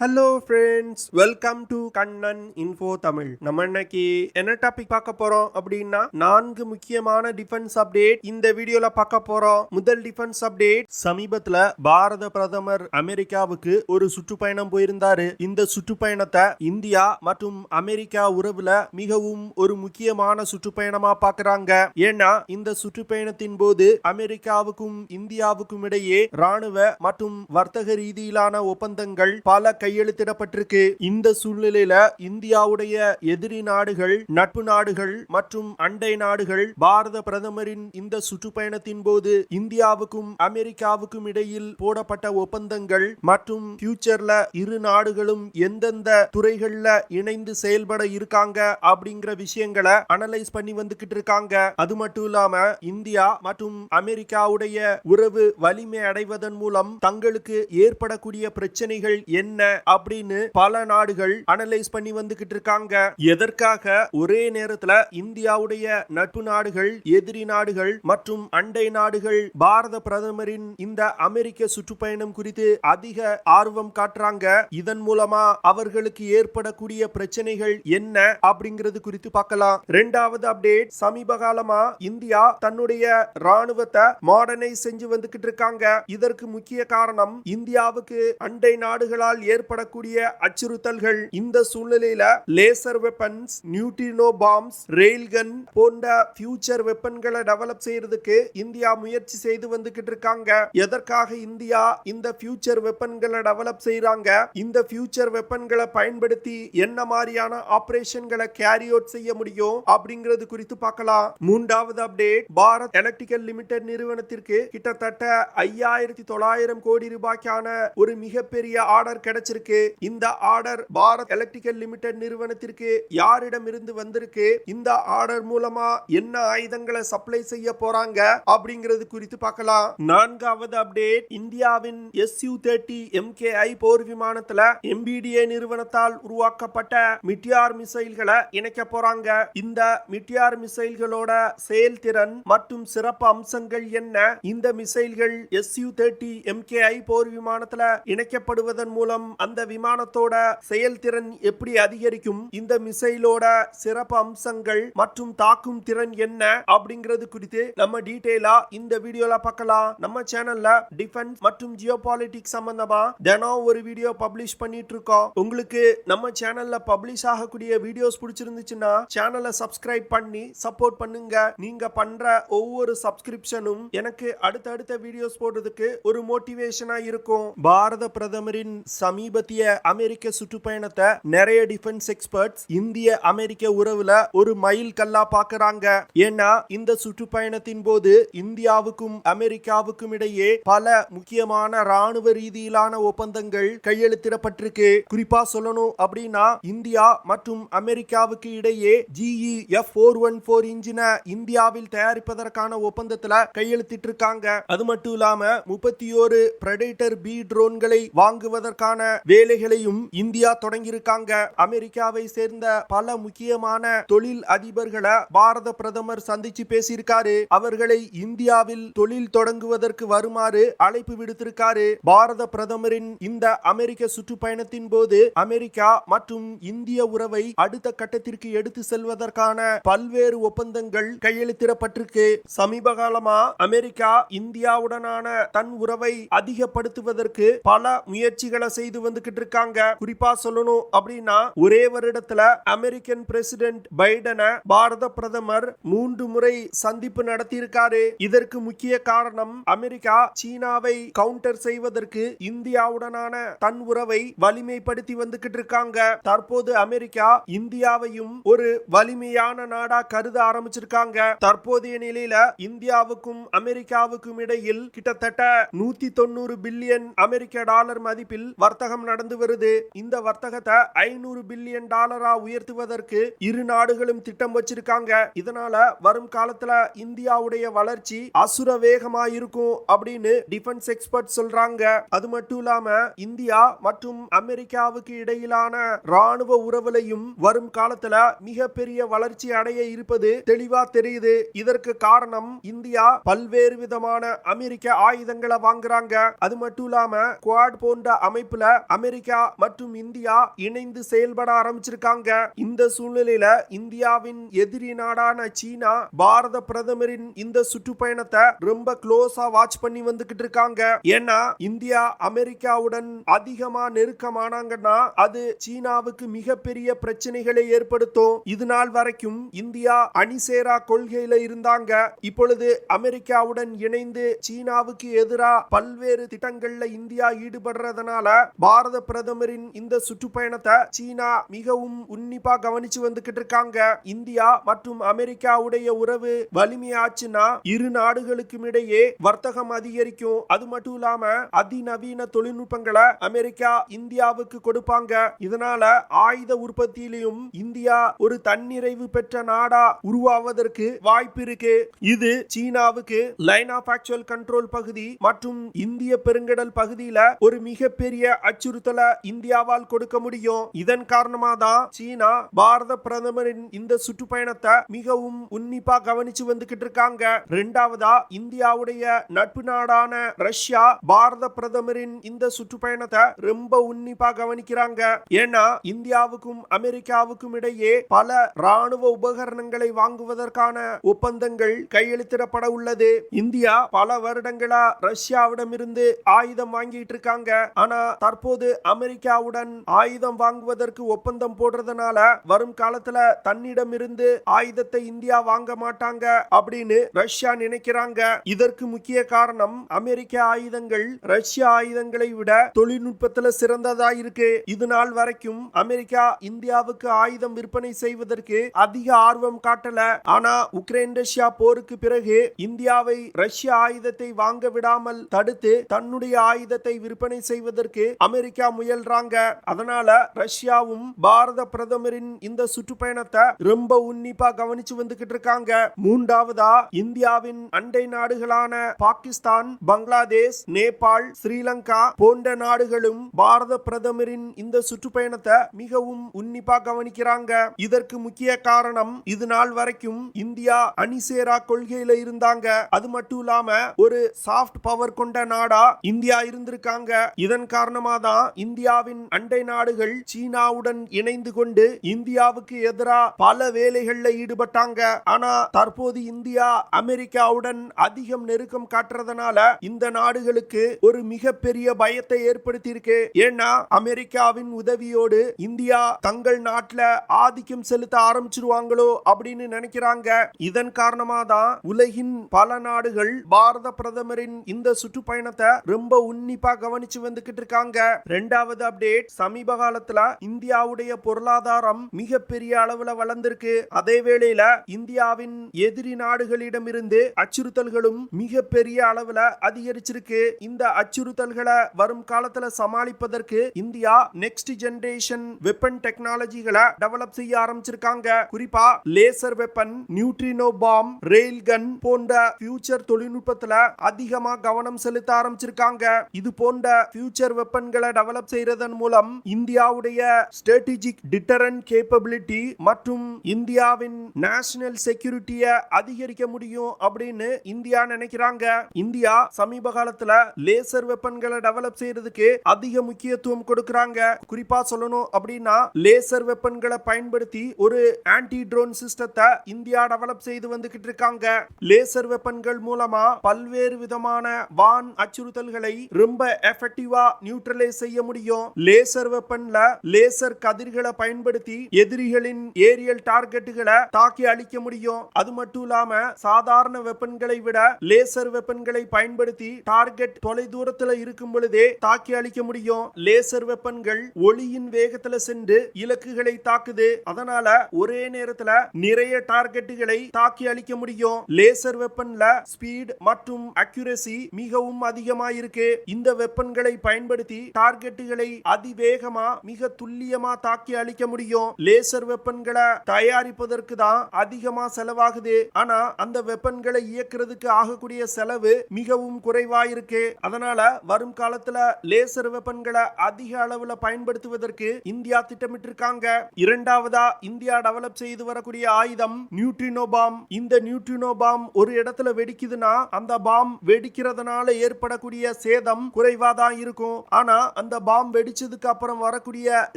Hello friends, welcome to Kannan info Tamil. நம்ம இன்னைக்கு என்ன டாபிக் பார்க்க போறோம் அப்படின்னா 4 முக்கியமான டிஃபென்ஸ் அப்டேட் இந்த வீடியோல பார்க்க போறோம். முதல் டிஃபென்ஸ் அப்டேட், சமீபத்துல பாரத பிரதமர் அமெரிக்காவுக்கு ஒரு சுற்றுப்பயணம் போயிருந்தாரு. இந்த சுற்றுப்பயணத்தை இந்தியா மற்றும் அமெரிக்கா உறவுல மிகவும் ஒரு முக்கியமான சுற்றுப்பயணமா பார்க்கறாங்க. ஏன்னா இந்த சுற்றுப்பயணத்தின் போது அமெரிக்காவுக்கும் இந்தியாவுக்கும் இடையே ராணுவ மற்றும் வர்த்தக ரீதியிலான ஒப்பந்தங்கள் பல கையெழுத்திடப்பட்டிருக்கு. இந்த சூழ்நிலையில இந்தியாவுடைய எதிரி நாடுகள், நட்பு நாடுகள் மற்றும் அண்டை நாடுகள் பாரத பிரதமரின் இந்த சுற்றுப்பயணத்தின் போது இந்தியாவுக்கும் அமெரிக்காவுக்கும் இடையில் போடப்பட்ட ஒப்பந்தங்கள் மற்றும் ஃபியூச்சர்ல இரு நாடுகளும் எந்தெந்த துறைகள்ல இணைந்து செயல்பட இருக்காங்க அப்படிங்கிற விஷயங்களை அனலைஸ் பண்ணி வந்துகிட்டு இருக்காங்க. அது மட்டும் இல்லாம இந்தியா மற்றும் அமெரிக்காவுடைய உறவு வலிமை அடைவதன் மூலம் தங்களுக்கு ஏற்படக்கூடிய பிரச்சனைகள் என்ன அப்படின்னு பல நாடுகள் அனலைஸ் பண்ணி வந்துகிட்டு இருக்காங்க. எதற்காக ஒரே நேரத்துல இந்தியாவுடைய நட்பு நாடுகள், எதிரி நாடுகள் மற்றும் அண்டை நாடுகள் பாரத பிரதமரின் இந்த அமெரிக்க சுற்றுப்பயணம் குறித்து அதிக ஆர்வம் காட்டுறாங்க. இதன் மூலமா அவர்களுக்கு ஏற்படக்கூடிய பிரச்சனைகள் என்ன அப்படிங்கிறது குறித்து பார்க்கலாம். இரண்டாவது அப்டேட், சமீப காலமா இந்தியா தன்னுடைய ராணுவத்தை மாடர்னைஸ் செஞ்சு வந்துகிட்டு இருக்காங்க. இதற்கு முக்கிய காரணம் இந்தியாவுக்கு அண்டை நாடுகளால் ஏற்படக்கூடிய அச்சுறுத்தல்கள். இந்த சூழ்நிலையில லேசர் வெப்பன்ஸ், நியூட்ரினோ பாம்ஸ், ரெயில்கன் போன்ற ஃபியூச்சர் வெப்பன்களை டெவலப் செய்யறதுக்கு இந்தியா முயற்சி செய்து வந்துகிட்டு இருக்காங்க. எதற்காக இந்தியா இந்த ஃபியூச்சர் வெப்பன்களை டெவலப் செய்யறாங்க, இந்த ஃபியூச்சர் வெப்பன்களை பயன்படுத்தி என்ன மாதிரியான ஆபரேஷன்களை கேரி அவுட் செய்ய முடியும் அப்படிங்கிறது குறித்து பார்க்கலாம். மூன்றாவது அப்டேட், பாரத் எலக்ட்ரிக்கல் லிமிடெட் நிறுவனத்திற்கு கிட்டத்தட்ட 5900 கோடி ரூபாய்க்கான ஒரு மிகப்பெரிய ஆர்டர் கிடைச்சிருக்கு. இந்த ஆர்டர் பாரத் எலக்ட்ரிக்கல் லிமிடெட் நிறுவனத்திற்கு யாரிடமிருந்து வந்திருக்கு, இந்த ஆர்டர் மூலமா என்ன ஆயுதங்களை சப்ளை செய்ய போறாங்க அப்படிங்கிறது குறித்து பார்க்கலாம். நான்காவது அப்டேட், இந்தியாவின் Su-30 MKI போர் விமானத்துல MBDA நிறுவனத்தால் உருவாக்கப்பட்ட மிட்டியார் மிசைல்களை இணைக்க போறாங்க. இந்த மிட்டியார் மிசைல்களோட செயல்திறன் மற்றும் சிறப்பு அம்சங்கள் என்ன, இந்த மிசைல்கள் Su-30 MKI போர் விமானத்துல இணைக்கப்படுவதன் மூலம் அந்த விமானத்தோட செயல்திறன் எப்படி அதிகரிக்கும், இந்த மிசைலோட சிறப்பு அம்சங்கள் மற்றும் தாக்கும் திறன் என்ன அப்படிங்கிறது குறித்து நம்ம டீடைலா இந்த வீடியோல பார்க்கலாம். நம்ம சேனல்ல டிஃபென்ஸ் மற்றும் ஜியோபாலிட்டிக்ஸ் சம்பந்தமா தினம் ஒரு வீடியோ பப்ளிஷ் பண்ணிட்டு இருக்கோம். உங்களுக்கு நம்ம சேனல்ல பப்ளிஷ் ஆகக்கூடிய வீடியோஸ் பிடிச்சிருந்துச்சுன்னா சேனலை சப்ஸ்கிரைப் பண்ணி சப்போர்ட் பண்ணுங்க. நீங்க பண்ற ஒவ்வொரு சப்ஸ்கிரிப்ஷனும் எனக்கு அடுத்தடுத்த வீடியோஸ் போடுறதுக்கு ஒரு மோட்டிவேஷனா இருக்கும். பாரத பிரதமரின் சமீபத்திய அமெரிக்க சுற்றுப்பயணத்தை நிறைய டிஃபென்ஸ் எக்ஸ்பர்ட்ஸ் இந்திய அமெரிக்க உறவுல ஒரு மைல் கல்லா பார்க்கறாங்க. ஏன்னா இந்த சுற்றுப்பயணத்தின் போது இந்தியாவுக்கும் அமெரிக்காவுக்கும் இடையே பல முக்கியமான ராணுவ ரீதியிலான ஒப்பந்தங்கள் கையெழுத்திடப்பட்டிருக்கு. குறிப்பா சொல்லணும் அப்படின்னா இந்தியா மற்றும் அமெரிக்காவுக்கு இடையே GE F414 இன்ஜினை இந்தியாவில் தயாரிப்பதற்கான ஒப்பந்தத்துல கையெழுத்திட்டு இருக்காங்க. அது மட்டும் இல்லாம 31 பிரெடேட்டர் B ட்ரோன்களை வாங்குவதற்கான வேலைகளையும் இந்தியா தொடங்கியிருக்காங்க. அமெரிக்காவை சேர்ந்த பல முக்கியமான தொழில் அதிபர்களை பாரத பிரதமர் சந்திச்சு பேசியிருக்காரு. அவர்களை இந்தியாவில் தொழில் தொடங்குவதற்கு வருமாறு அழைப்பு விடுத்திருக்காரு. பாரத பிரதமரின் இந்த அமெரிக்க சுற்றுப்பயணத்தின் போது அமெரிக்கா மற்றும் இந்திய உறவை அடுத்த கட்டத்திற்கு எடுத்து செல்வதற்கான பல்வேறு ஒப்பந்தங்கள் கையெழுத்திடப்பட்டிருக்கு. சமீப காலமா அமெரிக்கா இந்தியாவுடனான தன் உறவை அதிகப்படுத்துவதற்கு பல முயற்சிகளை செய்து வந்துகிட்டு இருக்காங்க. குறிப்பா சொல்லணும் அப்படின்னா ஒரே வருடத்துல அமெரிக்கன் பிரசிடென்ட் பைடனை பாரத பிரதமர் 3 முறை சந்திப்பு நடத்தியிருக்காரு. இதற்கு முக்கிய காரணம் அமெரிக்கா சீனாவை கவுண்டர் செய்வதற்கு இந்தியாவுடனான தன் உறவை வலிமைப்படுத்தி வந்துகிட்டு இருக்காங்க. தற்போது அமெரிக்கா இந்தியாவையும் ஒரு வலிமையான நாடா கருத ஆரம்பிச்சிருக்காங்க. தற்போதைய நிலையில இந்தியாவுக்கும் அமெரிக்காவுக்கும் இடையில் கிட்டத்தட்ட 190 பில்லியன் அமெரிக்க டாலர் மதிப்பில் வர்த்தகம் நடந்து வருது. இந்த வர்த்தகத்தை 500 பில்லியன் டாலரா உயர்த்துவதற்கு இரு நாடுகளும் திட்டம் வச்சிருக்காங்க. இதனால வரும் காலத்துல இந்தியாவுடைய வளர்ச்சி அசுர வேகமா இருக்கும் அப்படின்னு டிஃபென்ஸ் எக்ஸ்பர்ட் சொல்றாங்க. அது மட்டும் இல்லாம இந்தியா மற்றும் அமெரிக்காவுக்கு இடையிலான ராணுவ உறவுலையும் வரும் காலத்துல மிகப்பெரிய வளர்ச்சி அடைய இருப்பது தெளிவா தெரியுது. இதற்கு காரணம் இந்தியா பல்வேறு விதமான அமெரிக்க ஆயுதங்களை வாங்குறாங்க. அது மட்டும் இல்லாம குவாட் போன்ற அமைப்புல அமெரிக்கா மற்றும் இந்தியா இணைந்து செயல்பட ஆரம்பிச்சிருக்காங்க. இந்த சூழ்நிலையில இந்தியாவின் எதிரி நாடான சீனா பாரத பிரதமரின் இந்த சுற்றுப்பயணத்தை ரொம்ப க்ளோஸா வாட்ச் பண்ணி வந்துகிட்டு இருக்காங்க. ஏன்னா இந்தியா அமெரிக்காவுடன் அதிகமா நெருக்கமானாங்கன்னா அது சீனாவுக்கு மிகப்பெரிய பிரச்சனைகளை ஏற்படுத்தும். இது நாள் வரைக்கும் இந்தியா அணிசேரா கொள்கையில இருந்தாங்க. இப்பொழுது அமெரிக்காவுடன் இணைந்து சீனாவுக்கு எதிராக பல்வேறு திட்டங்கள்ல இந்தியா ஈடுபடுறதுனால பாரத பிரதமரின் இந்த சுற்றுப்பயணத்தை சீனா மிகவும் உன்னிப்பா கவனிச்சு வந்துகிட்டு இருக்காங்க. இந்தியா மற்றும் அமெரிக்காவுடைய உறவு வலிமையாச்சுன்னா இரு நாடுகளுக்கும் இடையே வர்த்தகம் அதிகரிக்கும். அது மட்டும் இல்லாம அதிநவீன தொழில்நுட்பங்களை அமெரிக்கா இந்தியாவுக்கு கொடுப்பாங்க. இதனால ஆயுத உற்பத்தியிலும் இந்தியா ஒரு தன்னிறைவு பெற்ற நாடா உருவாவதற்கு வாய்ப்பு இருக்கு. இது சீனாவுக்கு லைன் ஆஃப் ஆக்சுவல் கண்ட்ரோல் பகுதி மற்றும் இந்திய பெருங்கடல் பகுதியில ஒரு மிகப்பெரிய அச்சுறுத்தலை இந்தியாவால் கொடுக்க முடியும். இதன் காரணமாக தான் சீனா பாரத பிரதமரின் இந்த சுற்றுப்பயணத்தை மிகவும் உன்னிப்பா கவனிச்சு வந்துகிட்டு இருக்காங்க. இரண்டாவதா இந்தியாவுடைய நட்பு நாடான ரஷ்யா பாரத பிரதமரின் இந்த சுற்றுப்பயணத்தை ரொம்ப உன்னிப்பா கவனிக்கிறாங்க. ஏன்னா இந்தியாவுக்கும் அமெரிக்காவுக்கும் இடையே பல ராணுவ உபகரணங்களை வாங்குவதற்கான ஒப்பந்தங்கள் கையெழுத்திடப்பட உள்ளது. இந்தியா பல வருடங்களா ரஷ்யாவிடமிருந்து ஆயுதம் வாங்கிட்டு இருக்காங்க. ஆனா தற்போது அமெரிக்காவுடன் ஆயுதம் வாங்குவதற்கு ஒப்பந்தம் போடுறதுனால வரும் காலத்துல தன்னிடமிருந்து ஆயுதத்தை இந்தியா வாங்க மாட்டாங்க அப்படின்னு ரஷ்யா நினைக்கிறாங்க. இதற்கு முக்கிய காரணம் அமெரிக்க ஆயுதங்கள் ரஷ்ய ஆயுதங்களை விட தொழில்நுட்பத்துல சிறந்ததா இருக்கு. இது நாள் வரைக்கும் அமெரிக்கா இந்தியாவுக்கு ஆயுதம் விற்பனை செய்வதற்கு அதிக ஆர்வம் காட்டல. ஆனா உக்ரைன் ரஷ்யா போருக்கு பிறகு இந்தியாவை ரஷ்ய ஆயுதத்தை வாங்க விடாமல் தடுத்து தன்னுடைய ஆயுதத்தை விற்பனை செய்வதற்கு அமெரிக்கா முயல்றாங்க. அதனால ரஷ்யாவும் பாரத பிரதமரின் இந்த சுற்றுப்பயணத்தை ரொம்ப உன்னிப்பா கவனிச்சு வந்துகிட்டு இருக்காங்க. மூன்றாவதா இந்தியாவின் அண்டை நாடுகளான பாகிஸ்தான், பங்களாதேஷ், நேபாள், ஸ்ரீலங்கா போன்ற நாடுகளும் பாரத பிரதமரின் இந்த சுற்றுப்பயணத்தை மிகவும் உன்னிப்பா கவனிக்கிறாங்க. இதற்கு முக்கிய காரணம் இது நாள் வரைக்கும் இந்தியா அணிசேரா கொள்கையில இருந்தாங்க. அது மட்டும் இல்லாம ஒரு சாஃப்ட் பவர் கொண்ட நாடா இந்தியா இருந்திருக்காங்க. இதன் காரணமாக தான் இந்தியாவின் அண்டை நாடுகள் சீனாவுடன் இணைந்து கொண்டு இந்தியாவுக்கு எதிராக பல வேலைகள்ல ஈடுபட்டாங்க. ஆனா தற்போது இந்தியா அமெரிக்காவுடன் அதிகம் நெருக்கம் காட்டுறதுனால இந்த நாடுகளுக்கு ஒரு மிகப்பெரிய பயத்தை ஏற்படுத்தி இருக்கு. ஏன்னா அமெரிக்காவின் உதவியோடு இந்தியா தங்கள் நாட்டுல ஆதிக்கம் செலுத்த ஆரம்பிச்சிருவாங்களோ அப்படின்னு நினைக்கிறாங்க. இதன் காரணமாக தான் உலகின் பல நாடுகள் பாரத பிரதமரின் இந்த சுற்றுப்பயணத்தை ரொம்ப உன்னிப்பா கவனிச்சு வந்துகிட்டு இருக்காங்க. இரண்டாவது அப்டேட், சமீப காலத்துல இந்தியாவுடைய பொருளாதாரம் மிகப்பெரிய அளவுல வளர்ந்திருக்கு. அதே வேளையில இந்தியாவின் எதிரி நாடுகளிடமிருந்து அச்சுறுத்தல்களும் மிகப்பெரிய அளவுல அதிகரிச்சிருக்கு. இந்த அச்சுறுத்தல்களை வரும் காலத்துல சமாளிப்பதற்கு இந்தியா நெக்ஸ்ட் ஜெனரேஷன் வெப்பன் டெக்னாலஜிகளை டெவலப் செய்ய ஆரம்பிச்சிருக்காங்க. குறிப்பா laser weapon, neutrino bomb, rail gun போன்ற ஃபியூச்சர் தொழில்நுட்பத்துல அதிகமா கவனம் செலுத்த ஆரம்பிச்சிருக்காங்க. இது போன்ற ஃபியூச்சர் வெப்பன்களை டெவலப் செய்யறதன் மூலம் இந்தியாவுடைய ஸ்ட்ராட்டஜிக் டிட்டரன்ட் கேப்பபிலிட்டி மற்றும் இந்தியாவின் நேஷனல் செக்யூரிட்டியை அதிகரிக்க முடியும் அப்படின்னு இந்தியா நினைக்கிறாங்க. இந்தியா சமீப காலத்துல லேசர் வெப்பன்களை டெவலப் செய்யறதுக்கு அதிக முக்கியத்துவம் கொடுக்கறாங்க. குறிப்பா சொல்லணும் அப்படின்னா லேசர் வெப்பன்களை பயன்படுத்தி ஒரு ஆன்டி ட்ரோன் சிஸ்டத்தை இந்தியா டெவலப் செய்து வந்துகிட்டு இருக்காங்க. லேசர் வெப்பன்கள் மூலமா பல்வேறு விதமான வான் அச்சுறுத்தல்களை ரொம்ப எஃபெக்டிவா நியூட்ரலைஸ் செய்ய முடியும். லேசர் வெப்பன்ல லேசர் கதிர்களை பயன்படுத்தி எதிரிகளின் ஏரியல் டார்கெட்டுகளை தாக்கி அழிக்க முடியும். அது மட்டும் இல்லாம சாதாரண வெப்பன்களை விட லேசர் வெப்பன்களை பயன்படுத்தி டார்கெட் தொலை தூரத்துல இருக்கும் பொழுதே தாக்கி அழிக்க முடியும். லேசர் வெப்பன்கள் ஒளியின் வேகத்துல சென்று இலக்குகளை தாக்குது. அதனால ஒரே நேரத்துல நிறைய டார்கெட்டுகளை தாக்கி அழிக்க முடியும். லேசர் வெப்பன்ல ஸ்பீட் மற்றும் அக்யூரசி மிகவும் அதிகமா இருக்கு. இந்த வெப்பன்களை பயன்படுத்தி டார்கெட்டுகளை அதிவேகமா மிக துல்லியமா தாக்கி அழிக்க முடியும். லேசர் வெப்பன்களை தயாரிப்பதற்கு தான் அதிகமா செலவாகுது. ஆனா அந்த வெப்பன்களை இயக்குறதுக்கு ஆகக்கூடிய செலவு மிகவும் குறைவா இருக்கு. அதனால வரும் காலத்துல லேசர் வெப்பன்களை அதிக அளவுல பயன்படுத்துவதற்கு இந்தியா திட்டமிட்டு இருக்காங்க. இரண்டாவதா இந்தியா டெவலப் செய்து வரக்கூடிய ஆயுதம் நியூட்ரினோ பாம். இந்த நியூட்ரினோ பாம் ஒரு இடத்துல வெடிக்குதுன்னா அந்த பாம் வெடிக்கிறதுனால ஏற்படக்கூடிய சேதம் குறைவா தான் இருக்கும். ஆனா அந்த பாம் வெடிச்சதுக்கு அப்புறம் வரக்கூடிய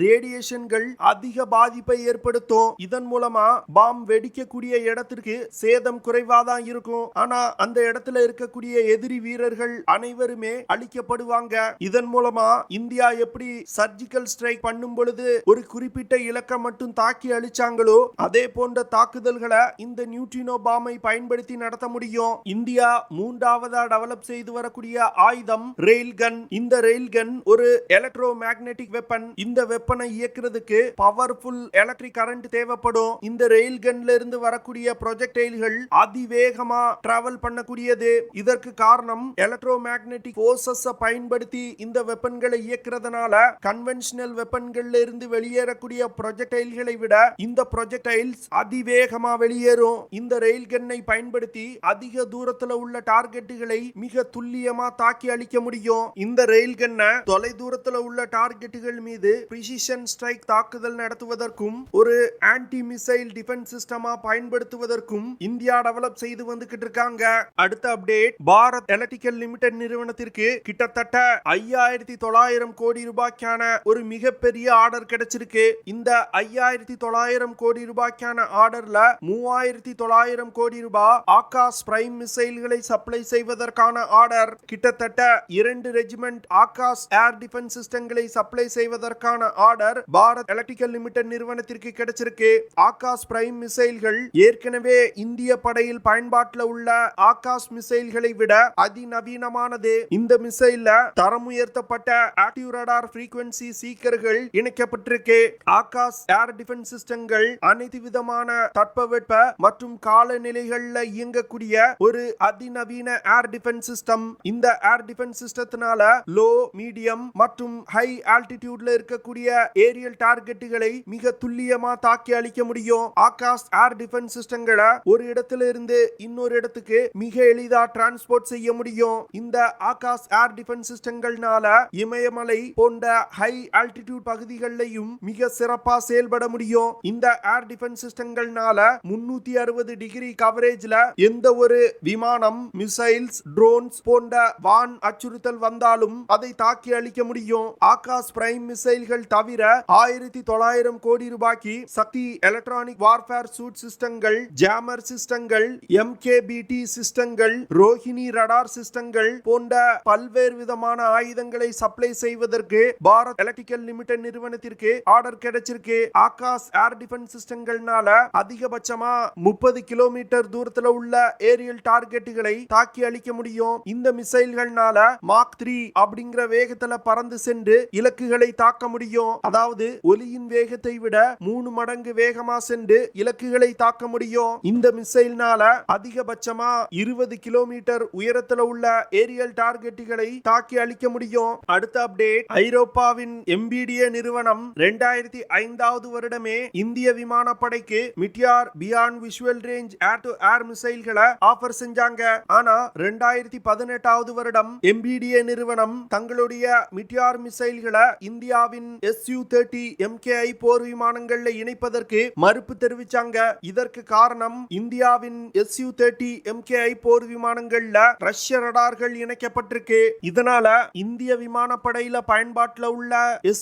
ரேடியேஷன்கள் அதிக பாதிப்பை ஏற்படுத்தும். இதன் மூலமா பாம் வெடிக்கக்கூடிய இடத்திற்கு சேதம் குறைவாதான் இருக்கும். ஆனா அந்த இடத்துல இருக்கக்கூடிய எதிரி வீரர்கள் அனைவருமே அழிக்கப்படுவாங்க. இதன் மூலமா இந்தியா எப்படி சர்ஜிக்கல் ஸ்ட்ரைக் பண்ணும் பொழுது ஒரு குறிப்பிட்ட இலக்கை மட்டும் தாக்கி அழிச்சாங்களோ அதே போன்ற தாக்குதல்களை இந்த நியூட்ரினோ பாமை பயன்படுத்தி நடத்த முடியும். இந்தியா மூன்றாவதா டெவலப் செய்து வரக்கூடிய ஆயுதம் ரெயில் கன். இந்த ரெயில் கன் ஒரு எலக்ட்ரோ மேக்னெட்டிக் வெப்பன். இந்த வெப்பனை இயக்குறதுக்கு பவர்ஃபுல் எலக்ட்ரிக் கரண்ட் தேவைப்படும். இந்த ரெயில் கன்ல இருந்து வரக்கூடிய ப்ரொஜெக்டைல்கள் அதிவேகமா டிராவல் பண்ணக்கூடியது. இதற்கு காரணம் எலக்ட்ரோ மேக்னெட்டிக் ஃபோர்சஸ் பயன்படுத்தி இந்த வெப்பன்களை இயக்குறதுனால கன்வென்ஷனல் வெப்பன்கள்ல இருந்து வெளியேறக்கூடிய ப்ரொஜெக்டைல்களை விட இந்த ப்ரொஜெக்டைல்ஸ் அதிவேகமா வெளியேறும். இந்த ரெயில் கன்னை பயன்படுத்தி அதிக தூரத்துல உள்ள டார்கெட்டுகளை மிக துல்லியமா தாக்கி அழிக்க முடியும். இந்த ரெயில் கன்னை தொலை தூரத்துல உள்ள டார்கெட்டுகள் மீது பிரிசிஷன் ஸ்ட்ரைக் தாக்குதல் நடத்துவதற்கும் ஒரு ஆன்டி மிசைல் டிஃபென்ஸ் சிஸ்டமா பயன்படுத்துவதற்கும் இந்தியா டெவலப் செய்து வந்துகிட்டு இருக்காங்க. அடுத்த அப்டேட், பாரத் எலக்ட்ரிக்கல் லிமிடெட் நிறுவனத்திற்கு கிட்டத்தட்ட 5900 கோடி ரூபாய்க்கான ஒரு மிகப்பெரிய ஆர்டர் கிடைச்சிருக்கு. இந்த 5900 கோடி ரூபாய்க்கான ஆர்டர்ல 3900 கோடி ரூபாய் ஆகாஷ் பிரைம் மிசைல்களை சப்ளை செய்வதற்கான ஆர்டர். கிட்டத்தட்ட 2 ரெஜிமெண்ட் ஆகாஷ் ஏர் டிஃபென்ஸ் சிஸ்டங்களை சப்ளை செய்வதற்கான ஆர்டர் பாரத் எலக்ட்ரிக்கல் லிமிடெட் நிறுவனத்திற்கு கிடைச்சிருக்கு. ஆகாஷ் பிரைம் மிசைல்கள் ஏற்கனவே இந்திய படையில் பயன்பாட்டில் உள்ள ஆகாஷ் மிசைல்களை விட அதிநவீனமானது. இந்த மிசைல்ல தரம் உயர்த்தப்பட்ட ஆக்டிவ் ரடார் ஃப்ரீக்வென்சி சீக்கர்கள் இணைக்கப்பட்டிருக்கு. ஆகாஷ் ஏர் டிஃபென்ஸ் சிஸ்டங்கள் அனைத்து விதமான தட்பவெட்ப மற்றும் காலநிலைகள்ல இயங்கக்கூடிய ஒரு அதிநவீன ஏர் டிஃபென்ஸ் சிஸ்டம். இந்த ஏர் டிஃபென்ஸ் சிஸ்டத்தினால லோ, மீடியம் மற்றும் ஹை ஆல்டிடியூட்ல இருக்கக்கூடிய ஏரியல் டார்கெட்டுகளை மிக துல்லியமா தாக்கி அழிக்க முடியும். ஆகாஷ் ஏர் டிஃபென்ஸ் சிஸ்டங்களை ஒரு இடத்துல இருந்து இன்னொரு இடத்துக்கு மிக எளிதா டிரான்ஸ்போர்ட் செய்ய முடியும். இந்த ஆகாஷ் ஏர் டிஃபென்ஸ் சிஸ்டங்கள்னால இமயமலை போன்ற ஹை ஆல்டிடியூட் பகுதிகளிலும் மிக சிறப்பா செயல்பட முடியும். இந்த ஏர் டிஃபென்ஸ் சிஸ்டங்கள்னால 360 டிகிரி கவரேஜ்ல எந்த ஒரு விமானம், மிசைல்ஸ், ட்ரோன்ஸ் போன்ற வான் அச்சுறுத்தல் வந்தாலும் அதை தாக்கி அழிக்க முடியும். ஆகாஷ் பிரைம் மிசைல்கள் தவிர 1900 கோடி ரூபாய்க்கு சக்தி எலக்ட்ரானிக் வார்ஃபேர் சூட் சிஸ்டங்கள், ஜாமர் சிஸ்டங்கள், எம்கேபிடி சிஸ்டங்கள், ரோஹிணி ரடார் சிஸ்டங்கள் போன்ற பல்வேறு விதமான ஆயுதங்களை சப்ளை செய்வதற்கு பாரத் எலக்ட்ரிக்கல் லிமிடெட் நிறுவனத்திற்கு ஆர்டர் கிடைச்சிருக்கு. ஆகாஷ் ஏர் டிஃபென்ஸ் சிஸ்டங்கள்னால அதிகபட்சமா 30 கிலோமீட்டர் தூரத்துல உள்ள ஏரியல் டார்கெட்டுகளை தாக்கி அழிக்க முடியும். இந்த மிசைல்கள்னால மாக் 3 அப்படிங்கிற வேகத்துல பறந்து சென்று இலக்குகளை தாக்க முடியும். அதாவது ஒலியின் வேகத்தை விட 3 மடங்கு வேகமா சென்று இலக்குகளை தாக்க முடியும். இந்த மிசைல்னால அதிகபட்சமா 20 கிலோமீட்டர் உயரத்துல உள்ள ஏரியல் டார்கெட்டுகளை தாக்கி அழிக்க முடியும். அடுத்த அப்டேட், ஐரோப்பாவின் எம்பிடிஏ நிறுவனம் 2005வது வருடமே இந்திய விமானப்படைக்கு Meteor beyond visual range air to air மிசைல்களை ஆஃபர் செஞ்சாங்க. ஆனா 2018வது வருடம் எம்பிடிஏ நிறுவனம் தங்களுடைய மிட்டியார் மிசைல்களை இந்தியாவின் Su-30 MKI போர் விமானங்கள்ல இணைப்பதற்கு மறுப்பு தெரிவிச்சாங்க. இதற்கு காரணம் இந்தியாவின் Su-30 MKI போர் விமானங்கள்ல ரஷ்ய ரடார்கள் இணைக்கப்பட்டிருக்கு. இதனால இந்திய விமானப்படையில பயன்பாட்டில் உள்ள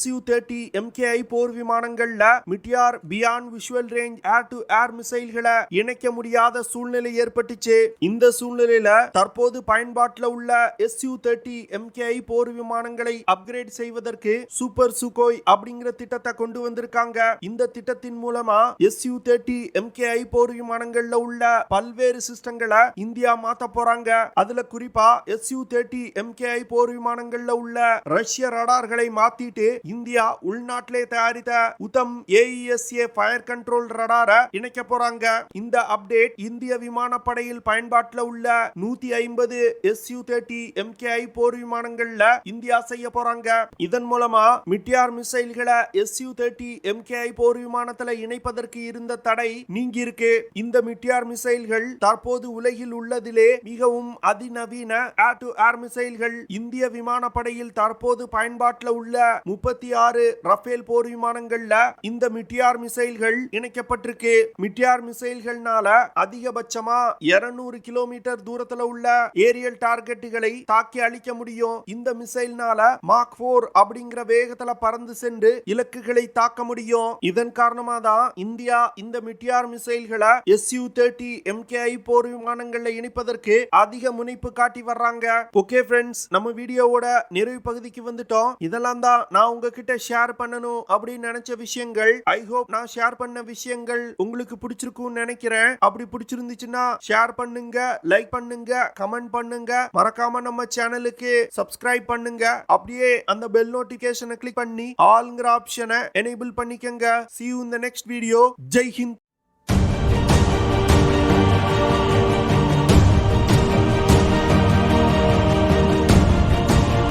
Su-30 MKI போர் விமானங்கள்ல Meteor beyond visual range air to air மிசைல்களை இணைக்க முடியாத சூழ்நிலை ஏற்பட்டுச்சு. இந்த சூழ்நிலையில தற்போது பயன்பாட்டில் உள்ள Su-30 MKI போர் விமானங்களை அப்கிரேட் செய்வதற்கு சூப்பர் சுகோய் அப்படிங்கிற திட்டத்தை கொண்டு வந்திருக்காங்க. இந்த திட்டத்தின் மூலமா Su-30 MKI போர் விமானங்கள்ல உள்ள பல்வேறு சிஸ்டங்களை இந்தியா மாத்த போறாங்க. அதுல குறிப்பா Su-30 MKI போர் விமானங்கள்ல உள்ள ரஷ்ய ரடார்களை மாத்திட்டு இந்தியா உள்நாட்டிலே தயாரித்த உத்தம் AESA ஃபயர் கண்ட்ரோல் ரடார இணைக்க போறாங்க. இந்த அப்டேட் இந்திய விமானப்படையில் பயன்பாட்டில் உள்ள 150 Su-30 MKI போர் விமானங்கள்ல இந்தியா செய்ய போறாங்க. இதன் மூலமா மிட்டியார் மிசைல்களை Su-30 MKI போர் விமானத்துல இணைப்பதற்கு இருந்த தடை நீங்கி இருக்கு. இந்த மிட்டியார் மிசைல்கள் தற்போது உலகில் உள்ளதிலே மிகவும் அதிநவீன ஏர் டு ஏர் மிசைல்கள். இந்திய விமானப்படையில் தற்போது பயன்பாட்டில் உள்ள 36 ரஃபேல் போர் விமானங்கள்ல இந்த மிட்டியார் மிசைல்கள் இணைக்கப்பட்டிருக்கு. மிட்டியார் மிசைல்கள்னால அதிகபட்சமா 200 கிலோமீட்டர் தூரத்துல உள்ள ஏரியல் டார்கெட்டுகளை தாக்கி அழிக்க முடியும். இந்த மிசைல்னால மாக் 4 அப்படிங்கிற வேகத்துல பறந்து சென்று இலக்குகளை தாக்க முடியும். இதன் காரணமா தான் இந்தியா இந்த மிட்டியார் மிசைல்களை Su-30 MKI போர் விமானங்களை இணைப்பதற்கு அதிக முனைப்பு காட்டி வர்றாங்க. ஓகே ஃப்ரெண்ட்ஸ், நம்ம வீடியோவோட நிறைவு பகுதிக்கு வந்துட்டோம். இதெல்லாம் தான் நான் உங்ககிட்ட ஷேர் பண்ணணும் அப்படின்னு நினைச்ச விஷயங்கள். ஐ ஹோப் நான் ஷேர் பண்ண விஷயங்கள் உங்களுக்கு பிடிச்சிருக்கும்னு நினைக்கிறேன். அப்படி பிடிச்சிருந்துச்சுன்னா ஷேர் பண்ணுங்க, லைக் பண்ணுங்க, கமெண்ட் பண்ணுங்க. மறக்காம நம்ம சேனலுக்கு சப்ஸ்கிரைப் பண்ணுங்க. அப்படியே அந்த பெல் நோட்டிபிகேஷனை கிளிக் பண்ணி ஆல்ங்கிற ஆப்ஷனை எனேபிள் பண்ணிக்கங்க. See you in the next video. Jai Hind.